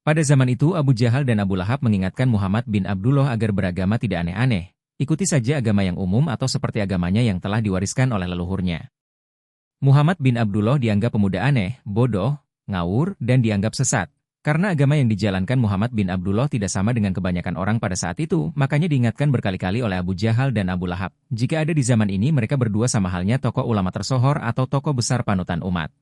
Pada zaman itu Abu Jahal dan Abu Lahab mengingatkan Muhammad bin Abdullah agar beragama tidak aneh-aneh, ikuti saja agama yang umum atau seperti agamanya yang telah diwariskan oleh leluhurnya. Muhammad bin Abdullah dianggap pemuda aneh, bodoh, ngawur, dan dianggap sesat. Karena agama yang dijalankan Muhammad bin Abdullah tidak sama dengan kebanyakan orang pada saat itu, makanya diingatkan berkali-kali oleh Abu Jahal dan Abu Lahab. Jika ada di zaman ini mereka berdua sama halnya tokoh ulama tersohor atau tokoh besar panutan umat.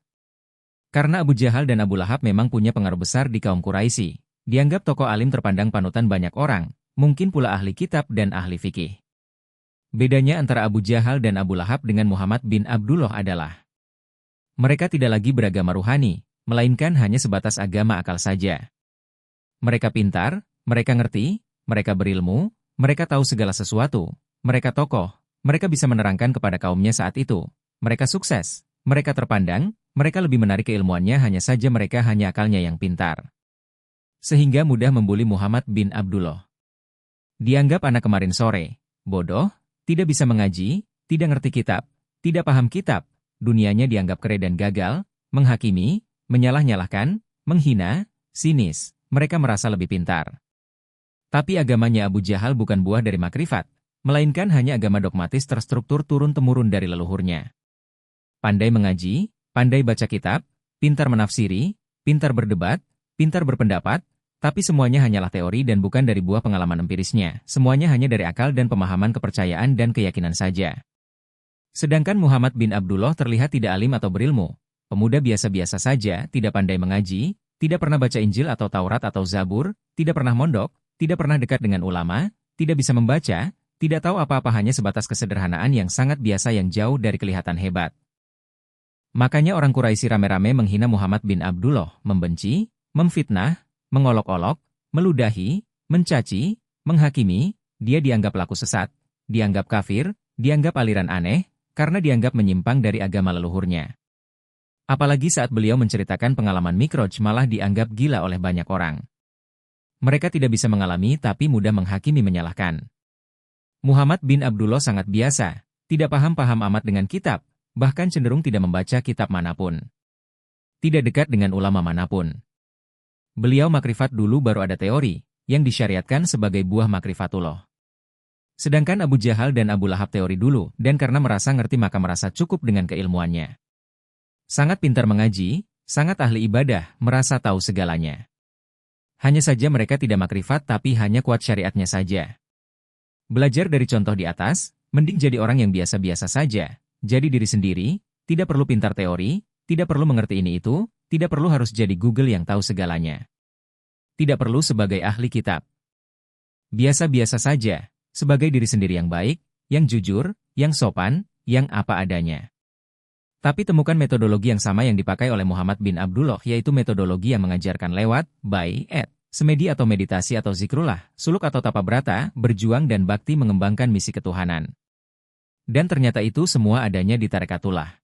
Karena Abu Jahal dan Abu Lahab memang punya pengaruh besar di kaum Quraisy, dianggap tokoh alim terpandang panutan banyak orang, mungkin pula ahli kitab dan ahli fikih. Bedanya antara Abu Jahal dan Abu Lahab dengan Muhammad bin Abdullah adalah mereka tidak lagi beragama ruhani, melainkan hanya sebatas agama akal saja. Mereka pintar, mereka ngerti, mereka berilmu, mereka tahu segala sesuatu, mereka tokoh, mereka bisa menerangkan kepada kaumnya saat itu, mereka sukses, mereka terpandang, mereka lebih menarik keilmuannya hanya saja mereka hanya akalnya yang pintar. Sehingga mudah membuli Muhammad bin Abdullah. Dianggap anak kemarin sore, bodoh, tidak bisa mengaji, tidak ngerti kitab, tidak paham kitab, dunianya dianggap kere dan gagal, menghakimi, menyalah-nyalahkan, menghina, sinis, mereka merasa lebih pintar. Tapi agamanya Abu Jahal bukan buah dari makrifat, melainkan hanya agama dogmatis terstruktur turun-temurun dari leluhurnya. Pandai mengaji, pandai baca kitab, pintar menafsiri, pintar berdebat, pintar berpendapat, tapi semuanya hanyalah teori dan bukan dari buah pengalaman empirisnya, semuanya hanya dari akal dan pemahaman kepercayaan dan keyakinan saja. Sedangkan Muhammad bin Abdullah terlihat tidak alim atau berilmu, pemuda biasa-biasa saja, tidak pandai mengaji, tidak pernah baca Injil atau Taurat atau Zabur, tidak pernah mondok, tidak pernah dekat dengan ulama, tidak bisa membaca, tidak tahu apa-apa hanya sebatas kesederhanaan yang sangat biasa yang jauh dari kelihatan hebat. Makanya orang Quraisy rame-rame menghina Muhammad bin Abdullah, membenci, memfitnah, mengolok-olok, meludahi, mencaci, menghakimi, dia dianggap laku sesat, dianggap kafir, dianggap aliran aneh, karena dianggap menyimpang dari agama leluhurnya. Apalagi saat beliau menceritakan pengalaman Mi'raj malah dianggap gila oleh banyak orang. Mereka tidak bisa mengalami tapi mudah menghakimi menyalahkan. Muhammad bin Abdullah sangat biasa, tidak paham-paham amat dengan kitab, bahkan cenderung tidak membaca kitab manapun. Tidak dekat dengan ulama manapun. Beliau makrifat dulu baru ada teori, yang disyariatkan sebagai buah makrifatullah. Sedangkan Abu Jahal dan Abu Lahab teori dulu, dan karena merasa ngerti maka merasa cukup dengan keilmuannya. Sangat pintar mengaji, sangat ahli ibadah, merasa tahu segalanya. Hanya saja mereka tidak makrifat tapi hanya kuat syariatnya saja. Belajar dari contoh di atas, mending jadi orang yang biasa-biasa saja. Jadi diri sendiri, tidak perlu pintar teori, tidak perlu mengerti ini itu, tidak perlu harus jadi Google yang tahu segalanya. Tidak perlu sebagai ahli kitab. Biasa-biasa saja, sebagai diri sendiri yang baik, yang jujur, yang sopan, yang apa adanya. Tapi temukan metodologi yang sama yang dipakai oleh Muhammad bin Abdullah, yaitu metodologi yang mengajarkan lewat, by, semedi atau meditasi atau zikrullah, suluk atau tapa brata, berjuang dan bakti mengembangkan misi ketuhanan. Dan ternyata itu semua adanya di tarekatullah.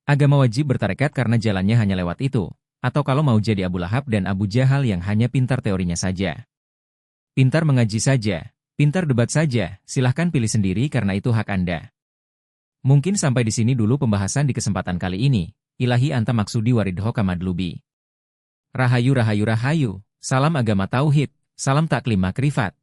Agama wajib bertarekat karena jalannya hanya lewat itu, atau kalau mau jadi Abu Lahab dan Abu Jahal yang hanya pintar teorinya saja. Pintar mengaji saja, pintar debat saja, silahkan pilih sendiri karena itu hak Anda. Mungkin sampai di sini dulu pembahasan di kesempatan kali ini. Ilahi anta maksudi waridho kamadlubi. Rahayu rahayu rahayu, salam agama tauhid, salam taklim makrifat.